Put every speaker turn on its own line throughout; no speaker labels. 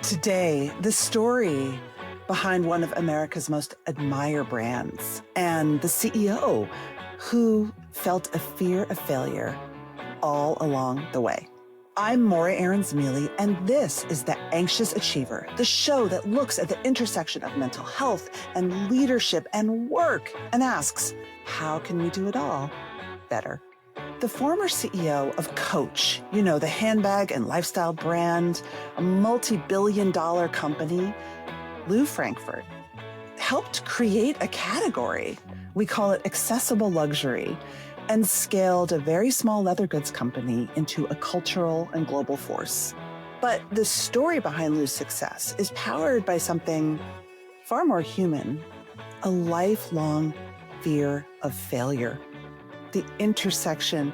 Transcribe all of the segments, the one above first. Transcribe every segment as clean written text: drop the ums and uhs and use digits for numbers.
Today, the story behind one of America's most admired brands and the CEO who felt a fear of failure all along the way. I'm Aarons-Mele, and this is The Anxious Achiever, the show that looks at the intersection of mental health and leadership and work and asks, how can we do it all better? The former CEO of Coach, the handbag and lifestyle brand, a multi-billion-dollar company, Lew Frankfort, helped create a category. We call it accessible luxury, and scaled a very small leather goods company into a cultural and global force. But the story behind Lew's success is powered by something far more human, a lifelong fear of failure, the intersection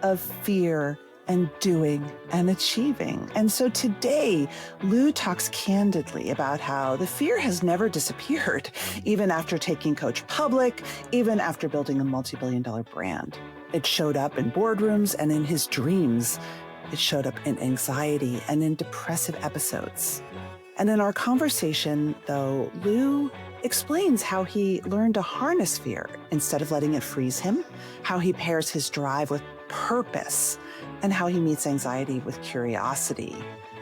of fear and doing and achieving. And so today, Lew talks candidly about how the fear has never disappeared, even after taking Coach public, even after building a multi-billion-dollar brand. It showed up in boardrooms and in his dreams. It showed up in anxiety and in depressive episodes. And in our conversation, though, Lew explains how he learned to harness fear instead of letting it freeze him, how he pairs his drive with purpose, and how he meets anxiety with curiosity.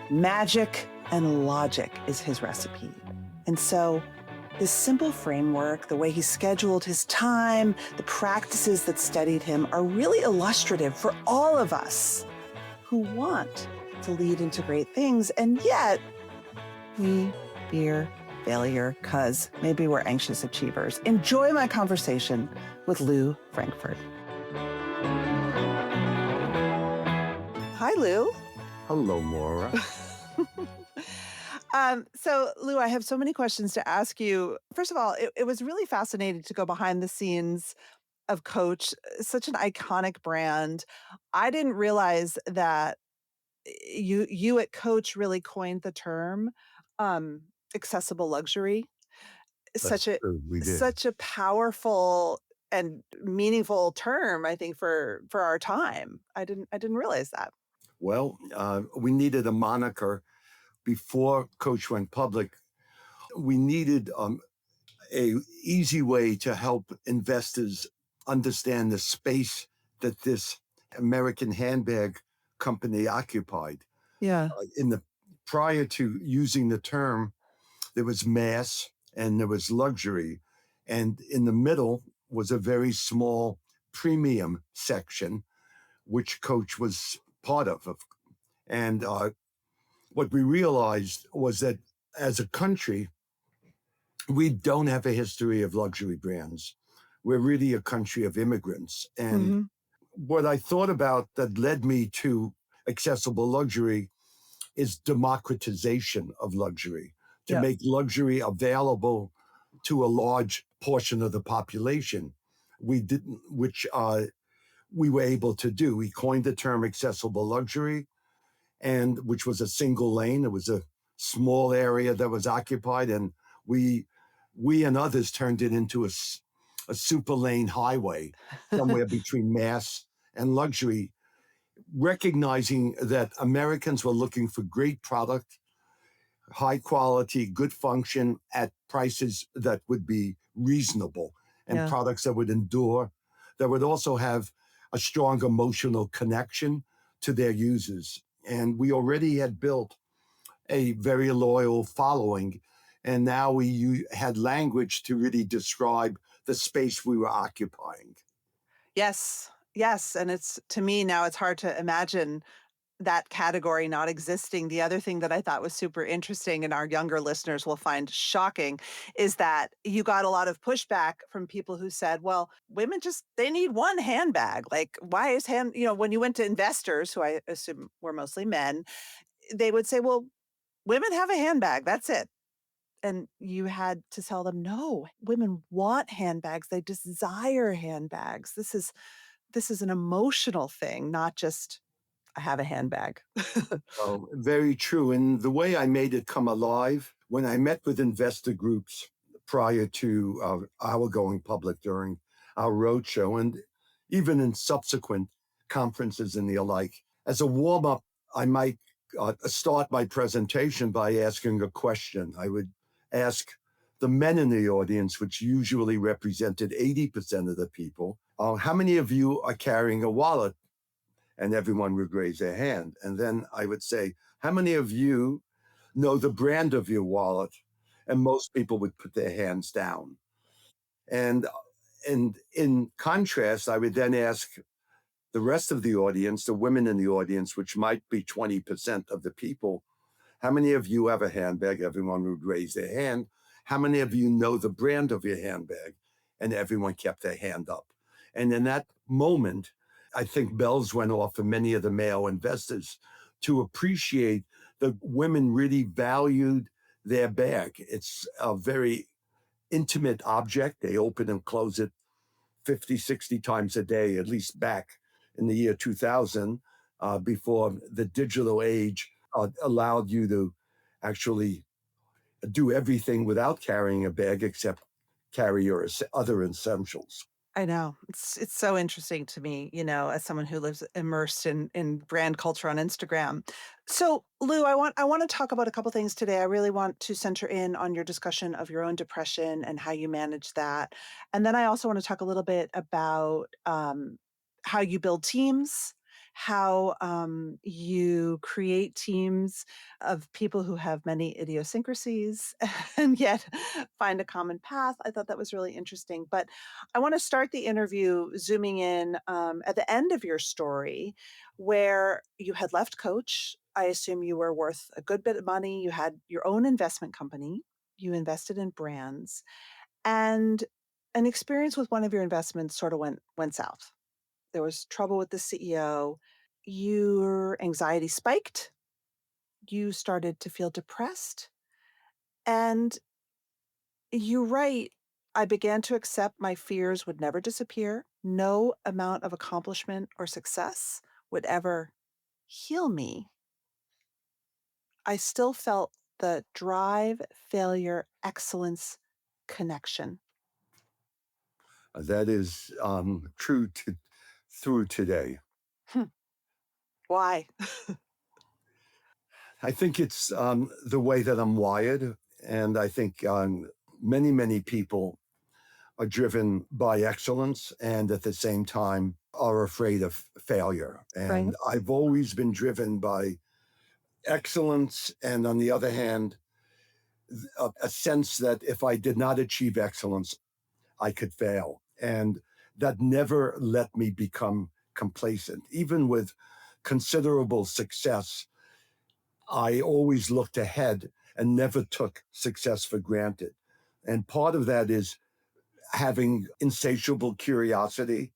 Magic and logic is his recipe. And so this simple framework, the way he scheduled his time, the practices that steadied him are really illustrative for all of us who want to lead into great things. And yet we fear failure because maybe we're anxious achievers. Enjoy my conversation with Lew Frankfort. Hi, Lew.
Hello, Maura.
So, Lew, I have so many questions to ask you. First of all, it was really fascinating to go behind the scenes of Coach, such an iconic brand. I didn't realize that you at Coach really coined the term accessible luxury.
That's true. We did.
Such a powerful and meaningful term, I think, for our time. I didn't realize that.
Well, we needed a moniker before Coach went public. We needed a easy way to help investors understand the space that this American handbag company occupied.
Yeah.
Prior to using the term, there was mass and there was luxury, and in the middle was a very small premium section, which Coach was part of. And what we realized was that as a country, we don't have a history of luxury brands. We're really a country of immigrants. And what I thought about that led me to accessible luxury is democratization of luxury, to make luxury available to a large portion of the population. We were able to do. We coined the term accessible luxury, and which was a single lane. It was a small area that was occupied, and we and others turned it into a super lane highway somewhere between mass and luxury, recognizing that Americans were looking for great product, high quality, good function at prices that would be reasonable, and products that would endure, that would also have a strong emotional connection to their users. And we already had built a very loyal following, and now we had language to really describe the space we were occupying.
Yes. And to me now, it's hard to imagine that category not existing. The other thing that I thought was super interesting and our younger listeners will find shocking is that you got a lot of pushback from people who said, well, women they need one handbag. Like, why is when you went to investors, who I assume were mostly men, they would say, well, women have a handbag. That's it. And you had to tell them, no, women want handbags. They desire handbags. This is an emotional thing, not just I have a handbag.
Oh, very true. And the way I made it come alive, when I met with investor groups prior to our going public during our roadshow, and even in subsequent conferences and the alike, as a warm-up, I might start my presentation by asking a question. I would ask the men in the audience, which usually represented 80% of the people, how many of you are carrying a wallet? And everyone would raise their hand. And then I would say, how many of you know the brand of your wallet? And most people would put their hands down. And in contrast, I would then ask the rest of the audience, the women in the audience, which might be 20% of the people, how many of you have a handbag? Everyone would raise their hand. How many of you know the brand of your handbag? And everyone kept their hand up. And in that moment, I think bells went off for many of the male investors to appreciate the women really valued their bag. It's a very intimate object. They open and close it 50, 60 times a day, at least back in the year 2000, before the digital age allowed you to actually do everything without carrying a bag except carry your other essentials.
I know. It's so interesting to me, as someone who lives immersed in brand culture on Instagram. So, Lou, I want to talk about a couple things today. I really want to center in on your discussion of your own depression and how you manage that. And then I also want to talk a little bit about how you build teams, how you create teams of people who have many idiosyncrasies and yet find a common path. I thought that was really interesting. But I want to start the interview zooming in at the end of your story where you had left Coach. I assume you were worth a good bit of money. You had your own investment company. You invested in brands, and an experience with one of your investments sort of went south. There was trouble with the CEO. Your anxiety spiked. You started to feel depressed, and you write, I began to accept my fears would never disappear. No amount of accomplishment or success would ever heal me. I still felt the drive, failure, excellence connection.
That is true through today.
Hmm. Why?
I think it's the way that I'm wired. And I think many, many people are driven by excellence and at the same time are afraid of failure.
Right.
And I've always been driven by excellence. And on the other hand, a sense that if I did not achieve excellence, I could fail. And that never let me become complacent. Even with considerable success, I always looked ahead and never took success for granted. And part of that is having insatiable curiosity,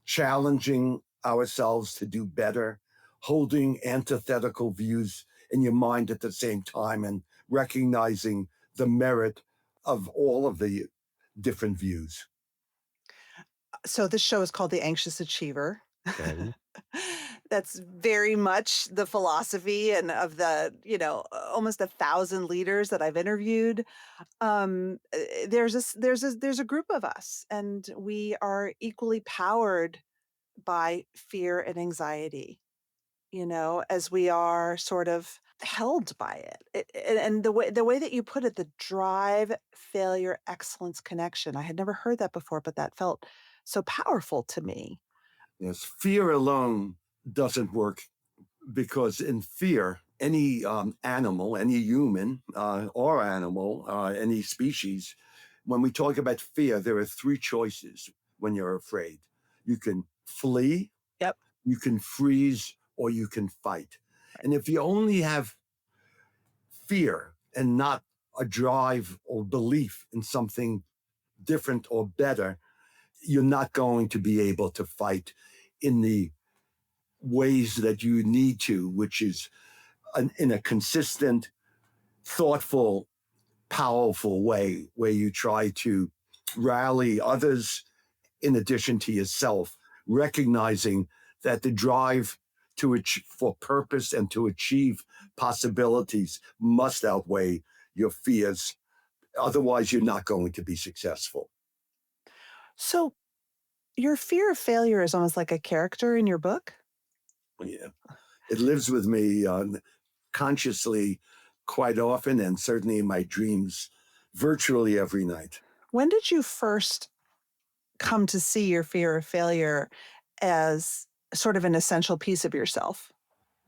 challenging ourselves to do better, holding antithetical views in your mind at the same time, and recognizing the merit of all of the different views.
So this show is called The Anxious Achiever.
Okay.
That's very much the philosophy and of the, almost 1,000 leaders that I've interviewed. There's a group of us, and we are equally powered by fear and anxiety, as we are sort of held by and the way that you put it, the drive, failure, excellence connection. I had never heard that before, but that felt so powerful to me.
Yes, fear alone doesn't work because in fear, any animal, any human or animal, any species, when we talk about fear, there are three choices when you're afraid. You can flee,
Yep.
you can freeze, or you can fight. And if you only have fear and not a drive or belief in something different or better, you're not going to be able to fight in the ways that you need to, which is in a consistent, thoughtful, powerful way where you try to rally others in addition to yourself, recognizing that the drive for purpose and to achieve possibilities must outweigh your fears. Otherwise, you're not going to be successful.
So your fear of failure is almost like a character in your book.
Yeah, it lives with me. consciously quite often, and certainly in my dreams virtually every night.
When did you first come to see your fear of failure as sort of an essential piece of yourself?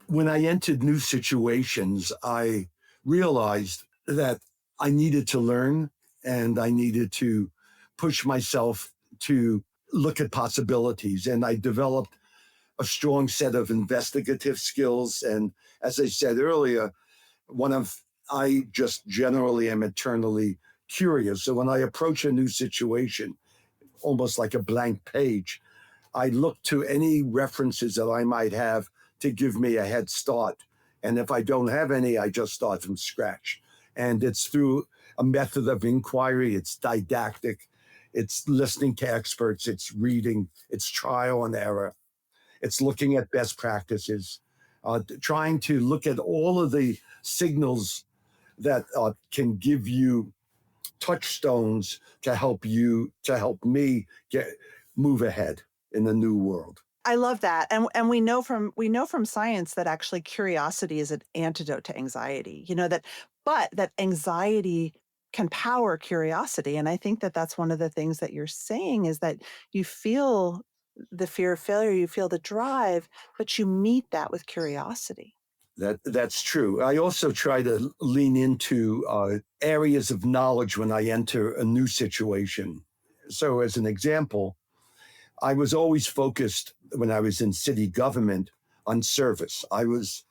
When I entered new situations, I realized that I needed to learn and I needed to push myself to look at possibilities. And I developed a strong set of investigative skills. And as I said earlier, I just generally am eternally curious. So when I approach a new situation, almost like a blank page, I look to any references that I might have to give me a head start. And if I don't have any, I just start from scratch. And it's through a method of inquiry, it's didactic, it's listening to experts, it's reading, it's trial and error, it's looking at best practices, trying to look at all of the signals that can give you touchstones to help me move ahead in the new world.
I love that. And we know from science that actually curiosity is an antidote to anxiety. But that anxiety can power curiosity. And I think that that's one of the things that you're saying is that you feel the fear of failure, you feel the drive, but you meet that with curiosity.
That's true. I also try to lean into areas of knowledge when I enter a new situation. So, as an example, I was always focused when I was in city government on service. I was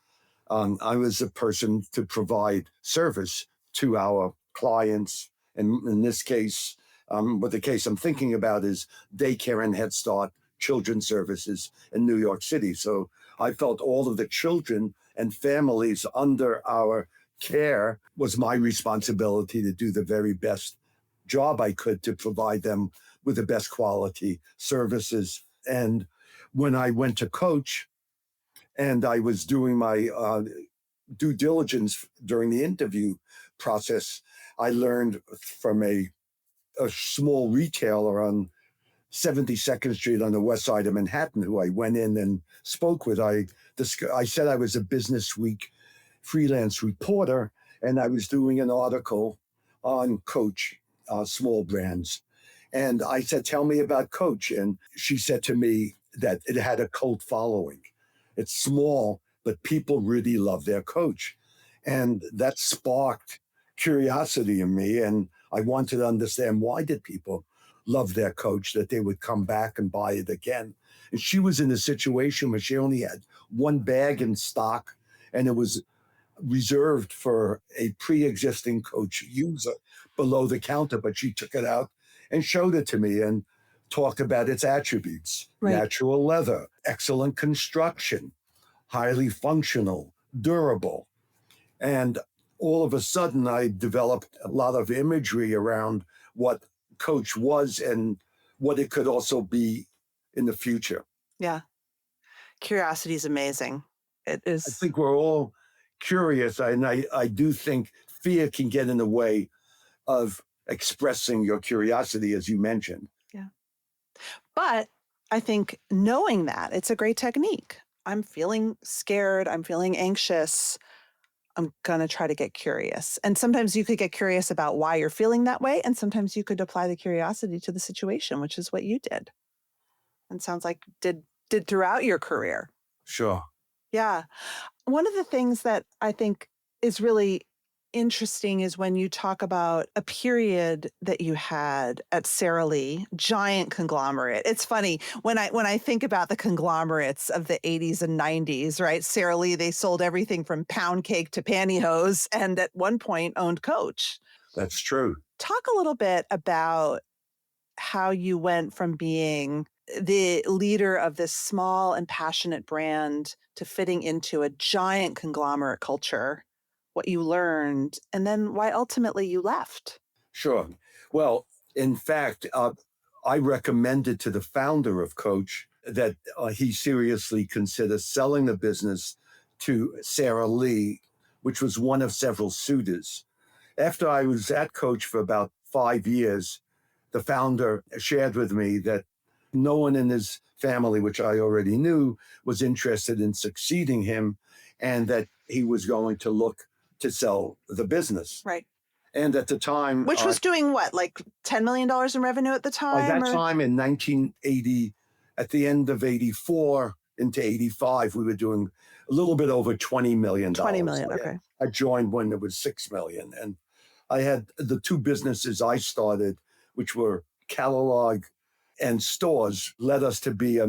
a person to provide service to our clients, and in this case, what the case I'm thinking about is daycare and Head Start children's services in New York City. So I felt all of the children and families under our care was my responsibility to do the very best job I could to provide them with the best quality services. And when I went to coach and I was doing my due diligence during the interview process, I learned from a small retailer on 72nd Street on the west side of Manhattan, who I went in and spoke with. I said I was a Business Week freelance reporter, and I was doing an article on Coach, small brands. And I said, tell me about Coach. And she said to me that it had a cult following. It's small, but people really love their Coach. And that sparked curiosity in me. And I wanted to understand, why did people love their Coach, that they would come back and buy it again? And she was in a situation where she only had one bag in stock, and it was reserved for a pre-existing Coach user below the counter, but she took it out and showed it to me and talked about its attributes.
Right.
Natural leather, excellent construction, highly functional, durable. And all of a sudden, I developed a lot of imagery around what Coach was and what it could also be in the future.
Yeah. Curiosity is amazing. It
I
is.
think we're all curious, and I do think fear can get in the way of expressing your curiosity, as you mentioned.
Yeah. But I think knowing that it's a great technique. I'm feeling scared. I'm feeling anxious. I'm going to try to get curious. And sometimes you could get curious about why you're feeling that way. And sometimes you could apply the curiosity to the situation, which is what you did. And sounds like did throughout your career.
Sure.
Yeah. One of the things that I think is really interesting is when you talk about a period that you had at Sara Lee, giant conglomerate. It's funny when I think about the conglomerates of the 80s and 90s, right? Sara Lee, they sold everything from pound cake to pantyhose, and at one point owned Coach.
That's true.
Talk a little bit about how you went from being the leader of this small and passionate brand to fitting into a giant conglomerate culture, what you learned, and then why ultimately you left.
Sure. Well, in fact, I recommended to the founder of Coach that he seriously consider selling the business to Sara Lee, which was one of several suitors. After I was at Coach for about 5 years, the founder shared with me that no one in his family, which I already knew, was interested in succeeding him and that he was going to look to sell the business.
Right.
And at the time,
Which was doing what, like $10 million in revenue at the
by
time?
that time in 1980, at the end of 84 into 85, we were doing a little bit over $20 million.
20 million, okay.
I joined when it was $6 million. And I had the two businesses I started, which were catalog and stores, led us to be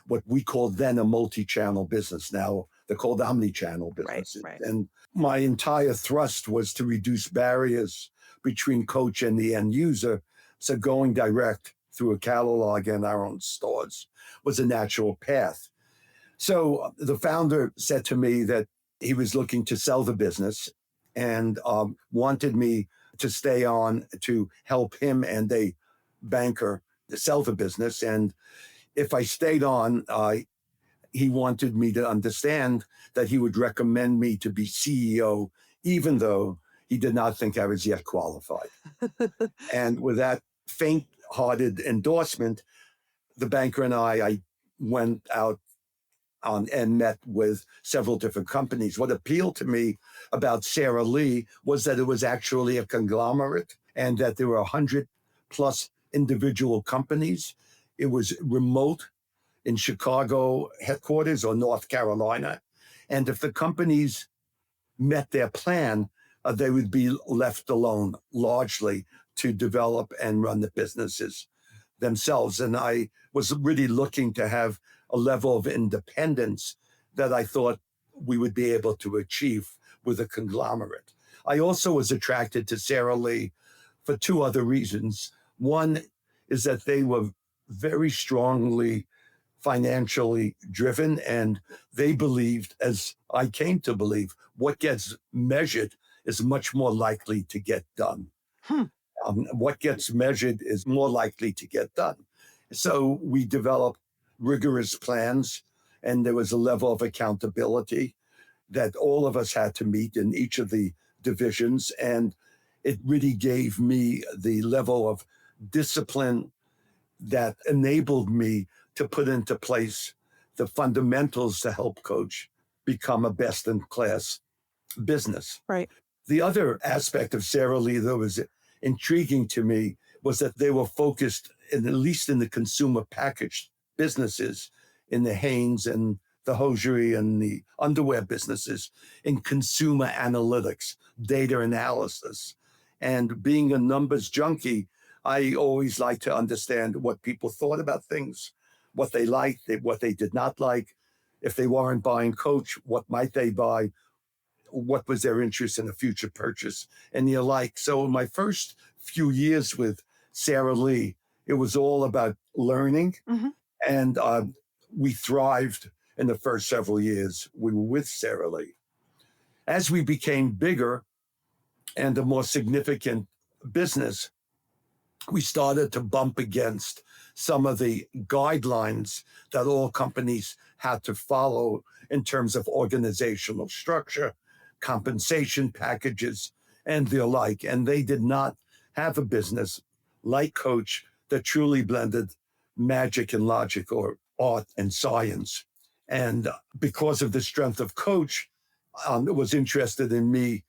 what we called then a multi-channel business. Now they're called omni-channel businesses.
Right.
And my entire thrust was to reduce barriers between coach and the end user. So going direct through a catalog and our own stores was a natural path. So the founder said to me that he was looking to sell the business and wanted me to stay on to help him and a banker to sell the business. And if I stayed on, he wanted me to understand that he would recommend me to be CEO, even though he did not think I was yet qualified. And with that faint-hearted endorsement, the banker and I went out and met with several different companies. What appealed to me about Sara Lee was that it was actually a conglomerate and that there were 100 plus individual companies. It was remote in Chicago headquarters or North Carolina. And if the companies met their plan, they would be left alone largely to develop and run the businesses themselves. And I was really looking to have a level of independence that I thought we would be able to achieve with a conglomerate. I also was attracted to Sara Lee for two other reasons. One is that they were very strongly financially driven, and they believed, as I came to believe, what gets measured is much more likely to get done. What gets measured is more likely to get done. So we developed rigorous plans, and there was a level of accountability that all of us had to meet in each of the divisions. And it really gave me the level of discipline that enabled me to put into place the fundamentals to help coach become a best-in-class business.
Right.
The other aspect of Sara Lee that was intriguing to me was that they were focused, at least in the consumer packaged businesses, in the Hanes and the hosiery and the underwear businesses, in consumer analytics, data analysis. And being a numbers junkie, I always like to understand what people thought about things, what they liked, what they did not like. If they weren't buying Coach, what might they buy? What was their interest in a future purchase and the like. So in my first few years with Sara Lee, it was all about learning.
Mm-hmm.
And we thrived in the first several years we were with Sara Lee. As we became bigger and a more significant business, we started to bump against some of the guidelines that all companies had to follow in terms of organizational structure, compensation packages, and the like. And they did not have a business like Coach that truly blended magic and logic, or art and science. And because of the strength of Coach, was interested in me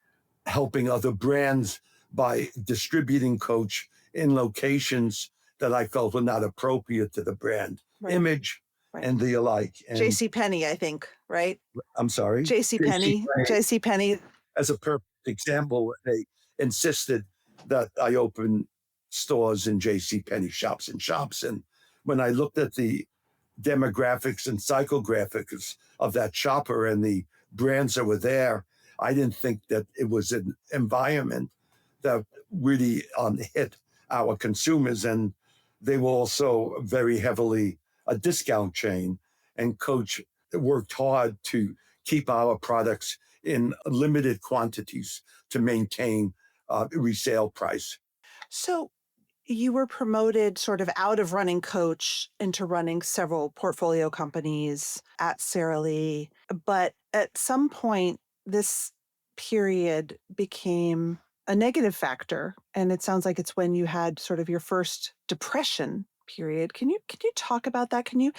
helping other brands by distributing Coach in locations that I felt were not appropriate to the brand image and the alike. And
JCPenney, I think, right?
I'm sorry?
JCPenney.
As a perfect example, they insisted that I open stores in JCPenney shops. And when I looked at the demographics and psychographics of that shopper and the brands that were there, I didn't think that it was an environment that really hit our consumers. And they were also very heavily a discount chain. And Coach worked hard to keep our products in limited quantities to maintain resale price.
So you were promoted sort of out of running Coach into running several portfolio companies at Sara Lee. But at some point, this period became a negative factor. And it sounds like it's when you had sort of your first depression. period. Can you talk about that? Can you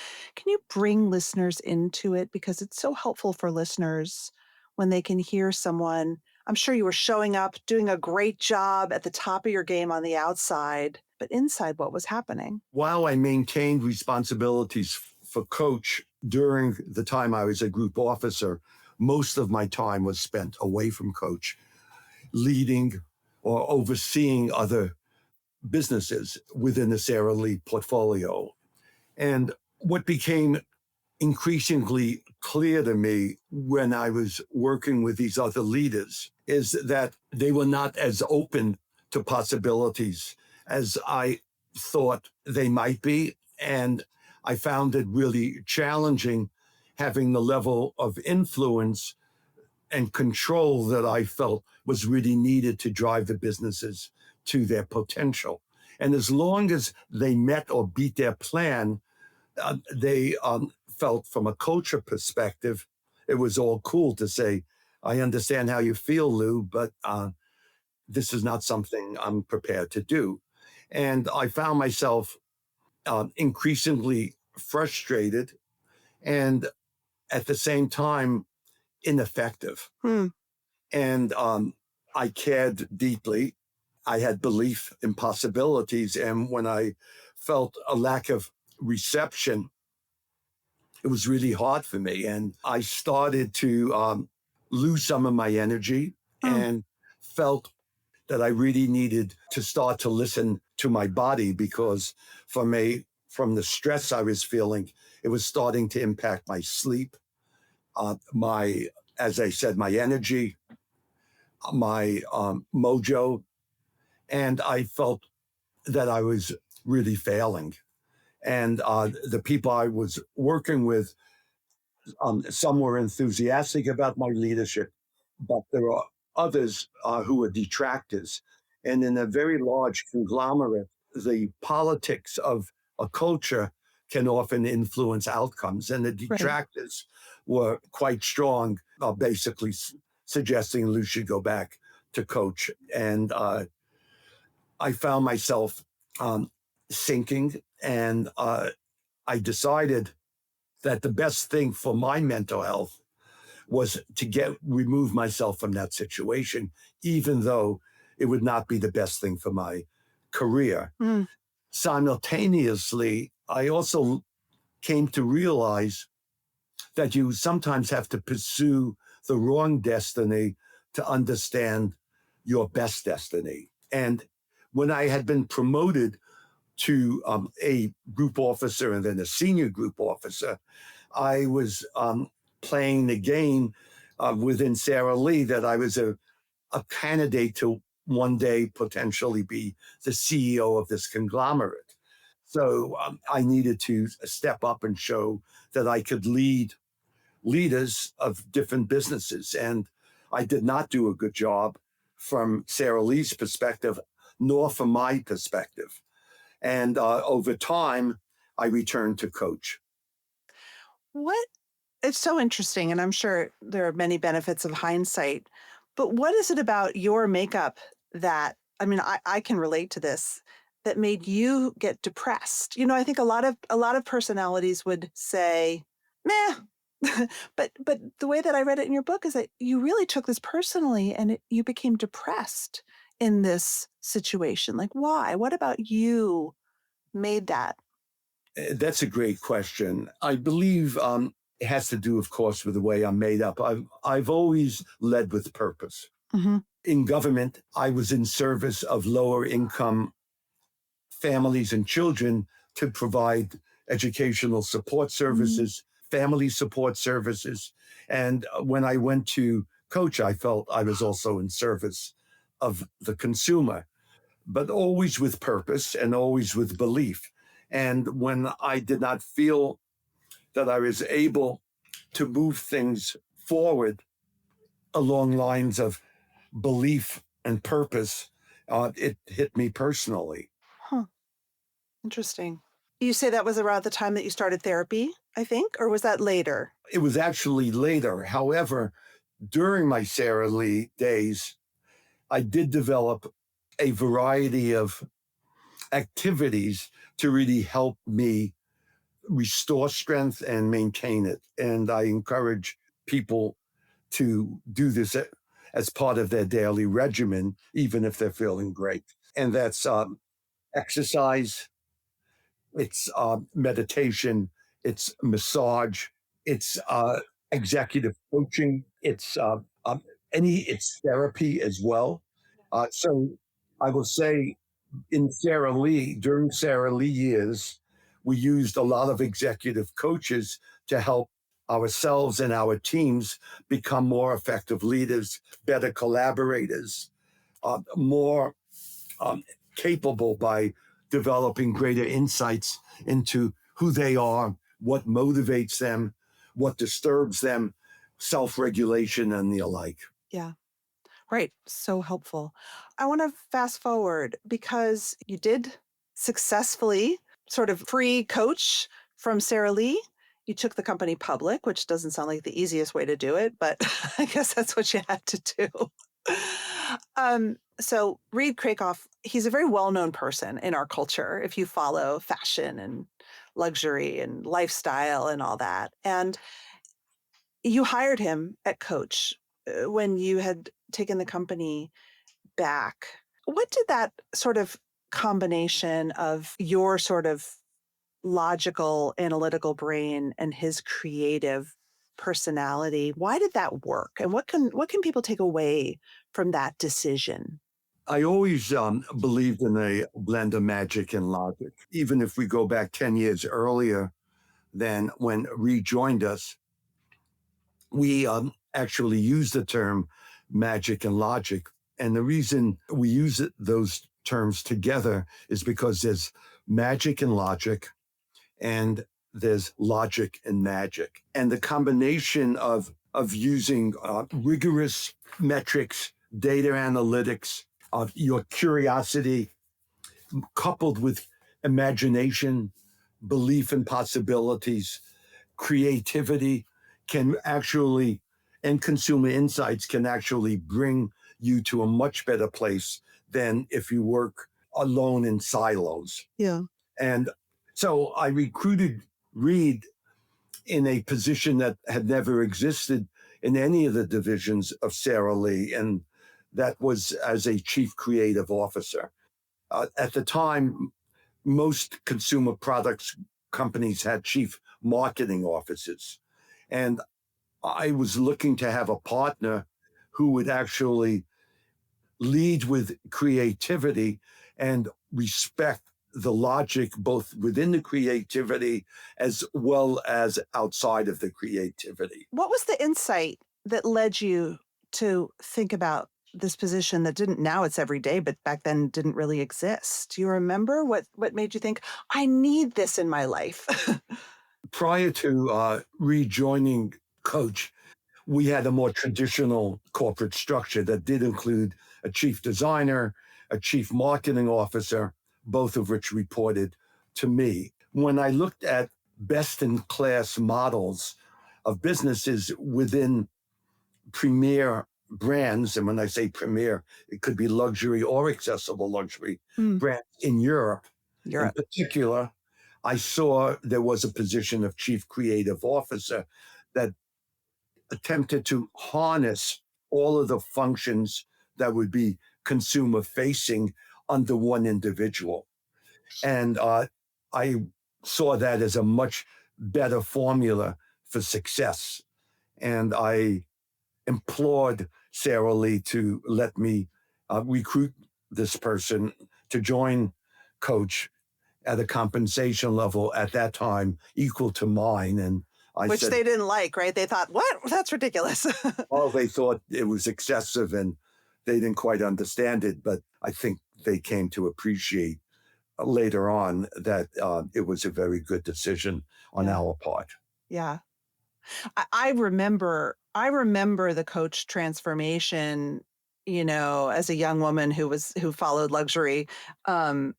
bring listeners into it, because it's so helpful for listeners when they can hear someone. I'm sure you were showing up, doing a great job at the top of your game on the outside, but inside what was happening?
While I maintained responsibilities for coach during the time I was a group officer, most of my time was spent away from coach, leading or overseeing other businesses within the Sara Lee portfolio. And what became increasingly clear to me when I was working with these other leaders is that they were not as open to possibilities as I thought they might be. And I found it really challenging having the level of influence and control that I felt was really needed to drive the businesses to their potential. And as long as they met or beat their plan, they felt from a culture perspective, it was all cool to say, I understand how you feel, Lew, but this is not something I'm prepared to do. And I found myself increasingly frustrated and at the same time ineffective.
Hmm.
And I cared deeply. I had belief in possibilities. And when I felt a lack of reception, it was really hard for me. And I started to lose some of my energy
Hmm.
and felt that I really needed to start to listen to my body because from the stress I was feeling, it was starting to impact my sleep, my, as I said, my energy, my mojo. And I felt that I was really failing. And the people I was working with, some were enthusiastic about my leadership, but there are others who are detractors. And in a very large conglomerate, the politics of a culture can often influence outcomes. And the
Right.
detractors were quite strong, basically suggesting Lou should go back to coach. And I found myself sinking, and I decided that the best thing for my mental health was to remove myself from that situation, even though it would not be the best thing for my career.
Hmm.
Simultaneously, I also came to realize that you sometimes have to pursue the wrong destiny to understand your best destiny. And when I had been promoted to a group officer and then a senior group officer, I was playing the game within Sara Lee that I was a candidate to one day potentially be the CEO of this conglomerate. So I needed to step up and show that I could lead leaders of different businesses. And I did not do a good job from Sara Lee's perspective, nor from my perspective. And over time, I returned to coach.
What It's so interesting, and I'm sure there are many benefits of hindsight, but what is it about your makeup that, I mean, I can relate to this, that made you get depressed? I think a lot of personalities would say, meh. But the way that I read it in your book is that you really took this personally, and you became depressed in this situation. Like, why? What about you made that?
That's a great question. I believe it has to do, of course, with the way I'm made up. I've always led with purpose.
Hmm.
In government, I was in service of lower income families and children to provide educational support services, family support services. And when I went to coach, I felt I was also in service of the consumer, but always with purpose and always with belief. And when I did not feel that I was able to move things forward along lines of belief and purpose, it hit me personally.
Huh. Interesting. You say that was around the time that you started therapy, I think, or was that later?
It was actually later. However, during my Sara Lee days, I did develop a variety of activities to really help me restore strength and maintain it. And I encourage people to do this as part of their daily regimen, even if they're feeling great. And that's exercise, it's meditation, it's massage, it's executive coaching, um, it's therapy as well. So I will say during Sarah Lee years, we used a lot of executive coaches to help ourselves and our teams become more effective leaders, better collaborators, more um, capable by developing greater insights into who they are, what motivates them, what disturbs them, self regulation, and the alike.
Yeah. Right. So helpful. I want to fast forward because you did successfully sort of free coach from Sarah Lee. You took the company public, which doesn't sound like the easiest way to do it, but I guess that's what you had to do. So Reed Krakoff, he's a very well-known person in our culture if you follow fashion and luxury and lifestyle and all that. And you hired him at Coach when you had taken the company back. What did that sort of combination of your sort of logical, analytical brain and his creative personality, why did that work? And what can people take away from that decision?
I always believed in a blend of magic and logic. Even if we go back 10 years earlier than when Reed joined us, we actually used the term magic and logic. And the reason we use those terms together is because there's magic and logic, and there's logic and magic. And the combination of using rigorous metrics, data analytics, of your curiosity, coupled with imagination, belief in possibilities, creativity can actually, and consumer insights can actually bring you to a much better place than if you work alone in silos.
Yeah.
And so I recruited Reed in a position that had never existed in any of the divisions of Sarah Lee, and that was as a chief creative officer. At the time, most consumer products companies had chief marketing officers. And I was looking to have a partner who would actually lead with creativity and respect the logic both within the creativity as well as outside of the creativity.
What was the insight that led you to think about this position that didn't, now it's every day, but back then didn't really exist? Do you remember what made you think, I need this in my life?
Prior to rejoining Coach, we had a more traditional corporate structure that did include a chief designer, a chief marketing officer, both of which reported to me. When I looked at best in class models of businesses within premier brands, and when I say premier, it could be luxury or accessible luxury brands in Europe in particular, I saw there was a position of chief creative officer that attempted to harness all of the functions that would be consumer facing under one individual. And I saw that as a much better formula for success. And I implored Sarah Lee to let me recruit this person to join Coach at a compensation level at that time equal to mine. And I
Which
said,
they didn't like, right? They thought, what? That's ridiculous.
well, they thought it was excessive and they didn't quite understand it. But I think they came to appreciate later on that it was a very good decision on
Yeah.
our part.
Yeah. I remember the Coach transformation, as a young woman who followed luxury. Um,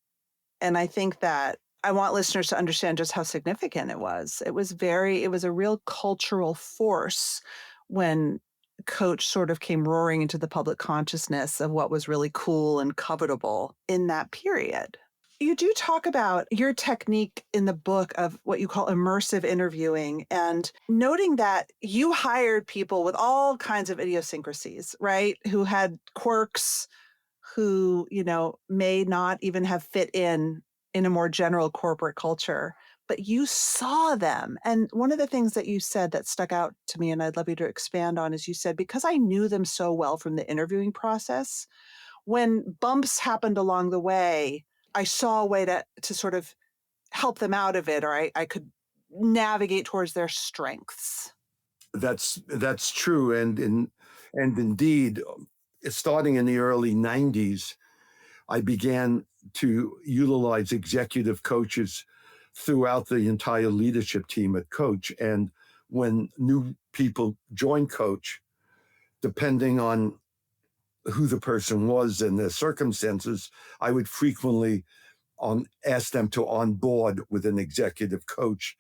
and I think that I want listeners to understand just how significant it was. It was a real cultural force when Coach sort of came roaring into the public consciousness of what was really cool and covetable in that period. You do talk about your technique in the book of what you call immersive interviewing and noting that you hired people with all kinds of idiosyncrasies, right? Who had quirks, who, may not even have fit in a more general corporate culture, but you saw them. And one of the things that you said that stuck out to me, and I'd love you to expand on, is you said, because I knew them so well from the interviewing process, when bumps happened along the way, I saw a way to sort of help them out of it, or I could navigate towards their strengths.
That's true, and indeed, starting in the early '90s, I began to utilize executive coaches throughout the entire leadership team at Coach. And when new people join Coach, depending on who the person was and their circumstances, I would frequently ask them to onboard with an executive coach,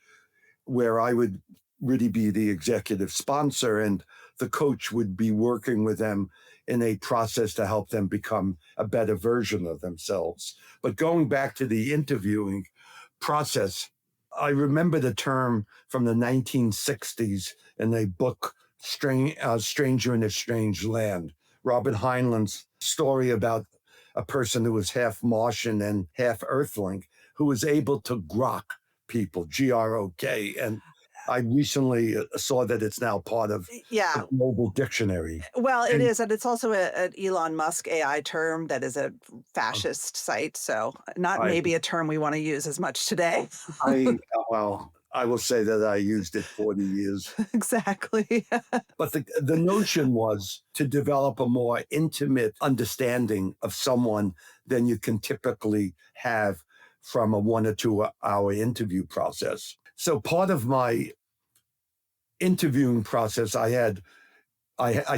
where I would really be the executive sponsor, and the coach would be working with them in a process to help them become a better version of themselves. But going back to the interviewing process, I remember the term from the 1960s in a book, Stranger in a Strange Land, Robert Heinlein's story about a person who was half Martian and half Earthling, who was able to grok people, GROK. And I recently saw that it's now part of the
Yeah.
global dictionary.
Well, it
And
is. And it's also an Elon Musk AI term that is a fascist site. So, not
I,
maybe a term we want to use as much today.
well, I will say that I used it 40 years.
Exactly.
But the notion was to develop a more intimate understanding of someone than you can typically have from a 1 or 2 hour interview process. So part of my interviewing process, I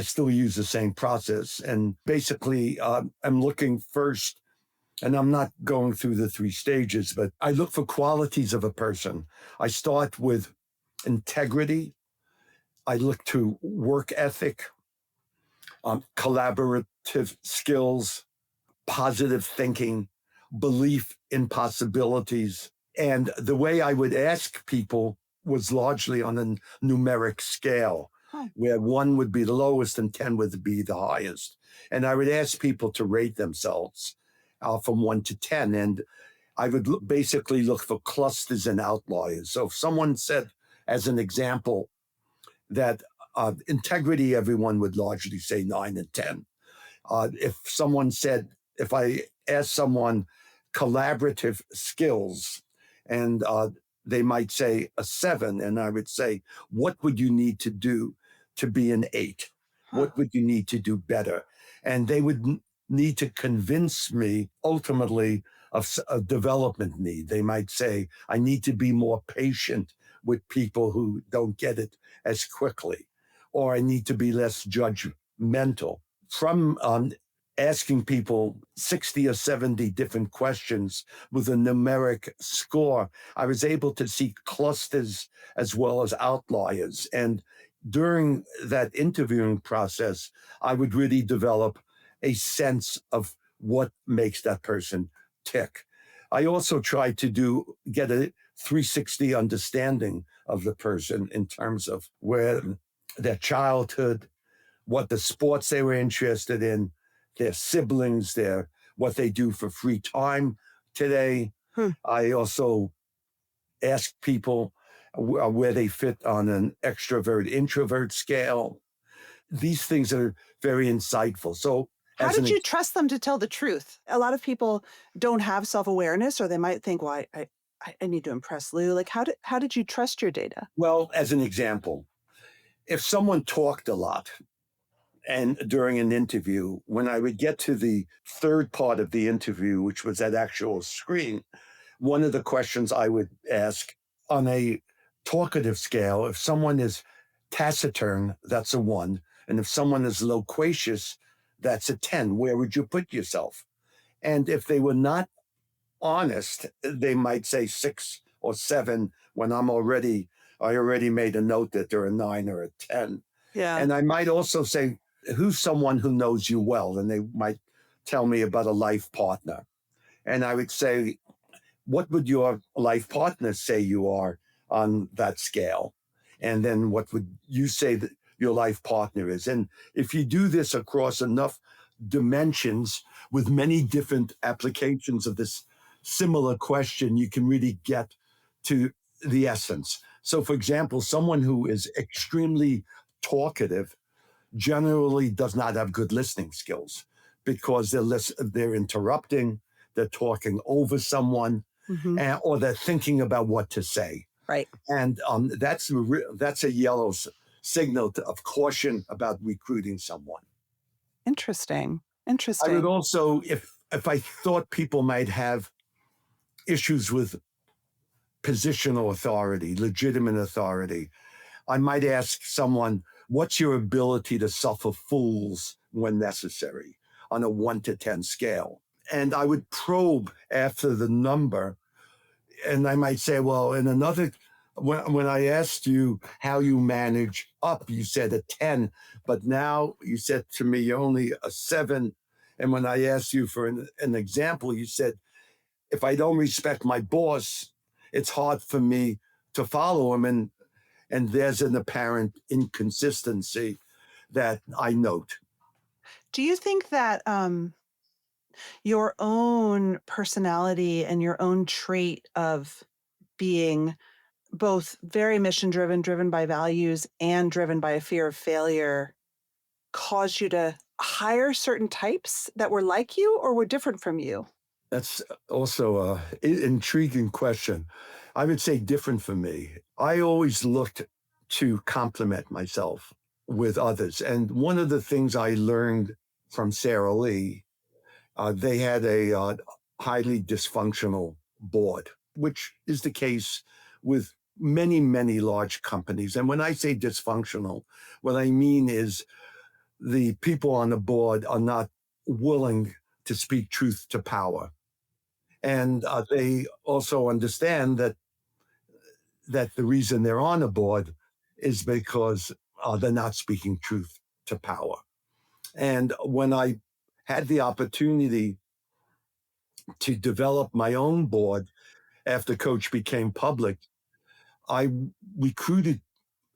still use the same process. And basically, I'm looking first, and I'm not going through the 3 stages, but I look for qualities of a person. I start with integrity. I look to work ethic, collaborative skills, positive thinking, belief in possibilities. And the way I would ask people was largely on a numeric scale, where 1 would be the lowest and 10 would be the highest. And I would ask people to rate themselves from 1 to 10. And I would basically look for clusters and outliers. So if someone said, as an example, that integrity, everyone would largely say 9 and 10. If I asked someone collaborative skills, and they might say a 7, and I would say, what would you need to do to be an 8? What would you need to do better? And they would need to convince me ultimately of a development need. They might say, I need to be more patient with people who don't get it as quickly, or I need to be less judgmental. From asking people 60 or 70 different questions with a numeric score, I was able to see clusters as well as outliers. And during that interviewing process, I would really develop a sense of what makes that person tick. I also tried to get a 360 understanding of the person in terms of where their childhood, what the sports they were interested in, their siblings, what they do for free time today. I also ask people where they fit on an extrovert introvert scale. These things are very insightful. So
how did you trust them to tell the truth? A lot of people don't have self-awareness, or they might think, well, I need to impress Lew. Like, how did you trust your data?
Well, as an example, if someone talked a lot and during an interview, when I would get to the 3rd part of the interview, which was that actual screen, one of the questions I would ask on a talkative scale, if someone is taciturn, that's a 1. And if someone is loquacious, that's a 10. Where would you put yourself? And if they were not honest, they might say 6 or 7 when I already made a note that they're a 9 or a 10.
Yeah.
And I might also say, who's someone who knows you well? And they might tell me about a life partner. And I would say, what would your life partner say you are on that scale? And then what would you say that your life partner is? And if you do this across enough dimensions with many different applications of this similar question, you can really get to the essence. So, for example, someone who is extremely talkative generally does not have good listening skills because they're interrupting, they're talking over someone,
Mm-hmm.
or they're thinking about what to say.
Right.
And that's a yellow signal of caution about recruiting someone.
Interesting.
I would
Interesting.
also, if I thought people might have issues with positional authority, legitimate authority, I might ask someone, what's your ability to suffer fools when necessary on a 1 to 10 scale? And I would probe after the number. And I might say, well, in another, when I asked you how you manage up, you said a 10, but now you said to me, you're only a 7. And when I asked you for an example, you said, if I don't respect my boss, it's hard for me to follow him. And there's an apparent inconsistency that I note.
Do you think that your own personality and your own trait of being both very mission driven, driven by values, and driven by a fear of failure caused you to hire certain types that were like you or were different from you?
That's also an intriguing question. I would say different for me. I always looked to complement myself with others. And one of the things I learned from Sarah Lee, they had a highly dysfunctional board, which is the case with many, many large companies. And when I say dysfunctional, what I mean is the people on the board are not willing to speak truth to power. And they also understand that the reason they're on a board is because they're not speaking truth to power. And when I had the opportunity to develop my own board after Coach became public, I recruited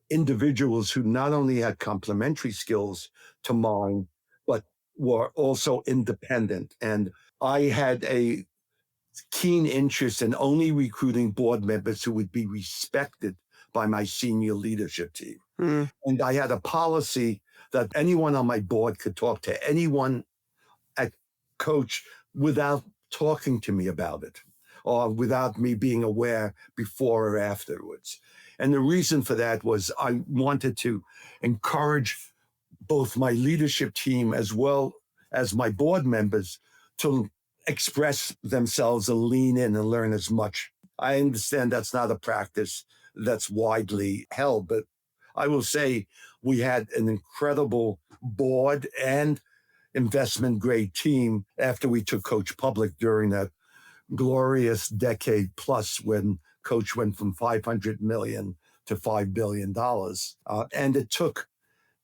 individuals who not only had complementary skills to mine, but were also independent. And I had a keen interest in only recruiting board members who would be respected by my senior leadership team.
Mm.
And I had a policy that anyone on my board could talk to anyone at Coach without talking to me about it or without me being aware before or afterwards. And the reason for that was I wanted to encourage both my leadership team as well as my board members to express themselves and lean in and learn as much. I understand that's not a practice that's widely held, but I will say we had an incredible board and investment grade team after we took Coach public during that glorious decade plus when Coach went from 500 million to $5 billion. And it took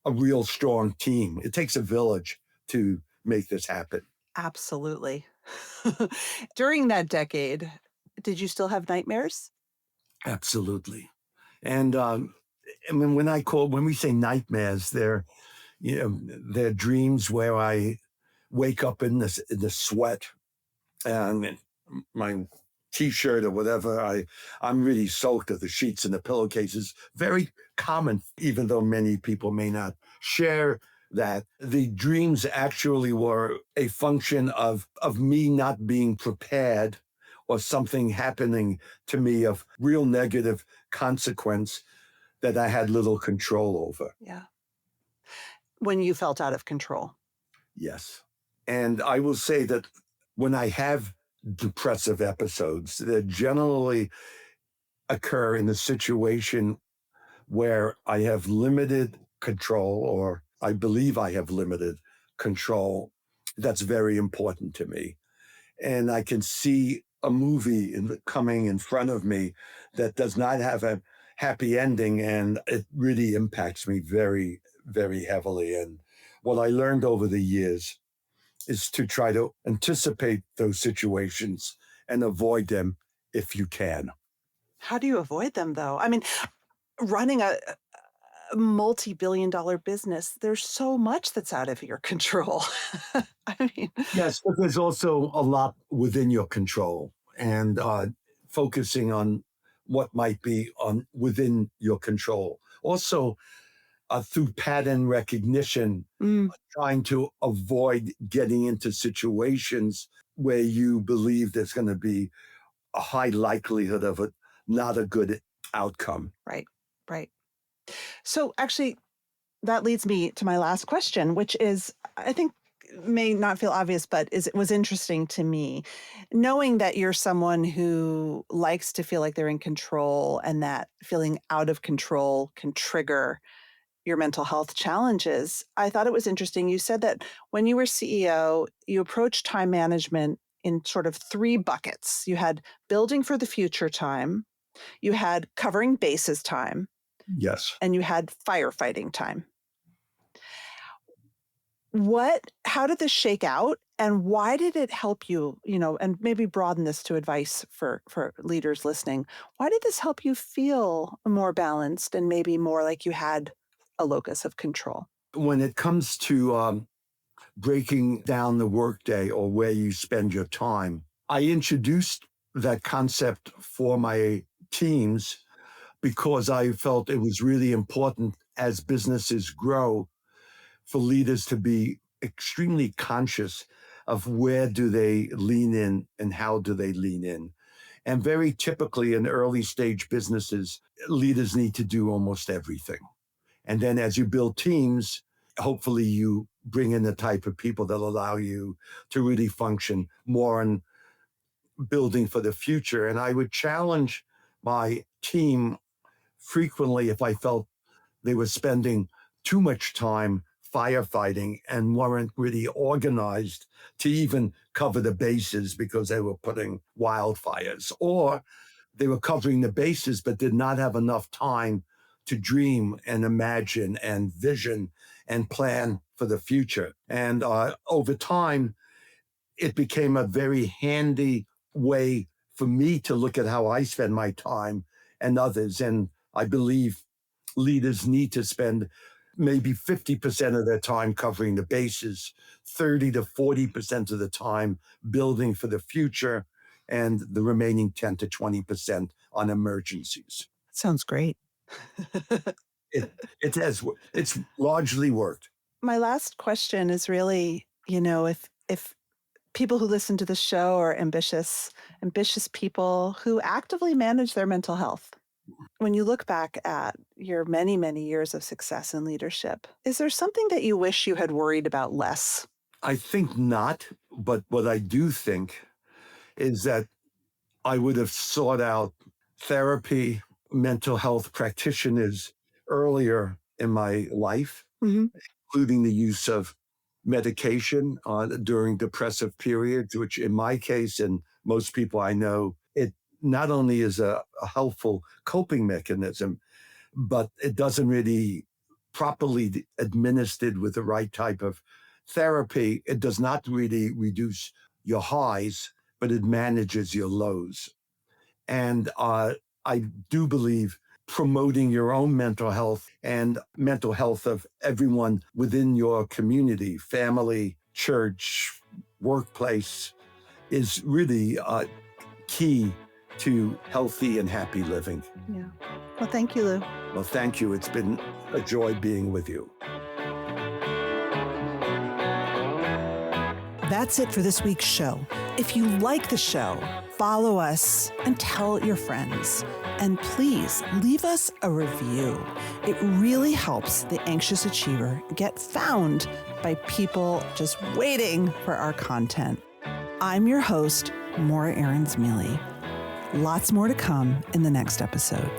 a real strong team. It takes a village to make this happen.
Absolutely. During that decade, did you still have nightmares?
Absolutely. And I mean, when we say nightmares, they're dreams where I wake up in the sweat and my t-shirt or whatever. I'm really soaked of the sheets and the pillowcases. Very common, even though many people may not share that. The dreams actually were a function of me not being prepared or something happening to me of real negative consequence that I had little control over.
Yeah. When you felt out of control.
Yes. And I will say that when I have depressive episodes, they generally occur in a situation where I have limited control, or I believe I have limited control. That's very important to me. And I can see a movie coming in front of me that does not have a happy ending, and it really impacts me very, very heavily. And what I learned over the years is to try to anticipate those situations and avoid them if you can.
How do you avoid them, though? I mean, running a multi-billion-dollar business, there's so much that's out of your control. I mean,
Yes, but there's also a lot within your control, and focusing on what might be on within your control. Also, through pattern recognition,
mm,
trying to avoid getting into situations where you believe there's going to be a high likelihood of it, not a good outcome.
right, right. So actually, that leads me to my last question, which is, I think may not feel obvious, but it was interesting to me. Knowing that you're someone who likes to feel like they're in control and that feeling out of control can trigger your mental health challenges, I thought it was interesting. You said that when you were CEO, you approached time management in sort of three buckets. You had building for the future time, you had covering bases time,
Yes.
and you had firefighting time. How did this shake out, and why did it help you, and maybe broaden this to advice for leaders listening? Why did this help you feel more balanced and maybe more like you had a locus of control?
When it comes to breaking down the workday or where you spend your time, I introduced that concept for my teams because I felt it was really important as businesses grow for leaders to be extremely conscious of where do they lean in and how do they lean in. And very typically in early stage businesses, leaders need to do almost everything. And then as you build teams, hopefully you bring in the type of people that allow you to really function more on building for the future. And I would challenge my team frequently if I felt they were spending too much time firefighting and weren't really organized to even cover the bases because they were putting wildfires, or they were covering the bases but did not have enough time to dream and imagine and vision and plan for the future. And over time, it became a very handy way for me to look at how I spend my time and others. And I believe leaders need to spend maybe 50% of their time covering the bases, 30 to 40% of the time building for the future, and the remaining 10 to 20% on emergencies.
Sounds great.
It's largely worked.
My last question is really, if people who listen to the show are ambitious people who actively manage their mental health. When you look back at your many, many years of success in leadership, is there something that you wish you had worried about less?
I think not, but what I do think is that I would have sought out therapy, mental health practitioners earlier in my life,
Mm-hmm.
including the use of medication during depressive periods, which in my case and most people I know, it not only is a helpful coping mechanism, but it doesn't really properly administered with the right type of therapy. It does not really reduce your highs, but it manages your lows. And I do believe promoting your own mental health and mental health of everyone within your community, family, church, workplace is really key to healthy and happy living.
Yeah. Well, thank you, Lew.
Well, thank you. It's been a joy being with you.
That's it for this week's show. If you like the show, follow us and tell your friends. And please leave us a review. It really helps the anxious achiever get found by people just waiting for our content. I'm your host, Maura Aarons-Mele. Lots more to come in the next episode.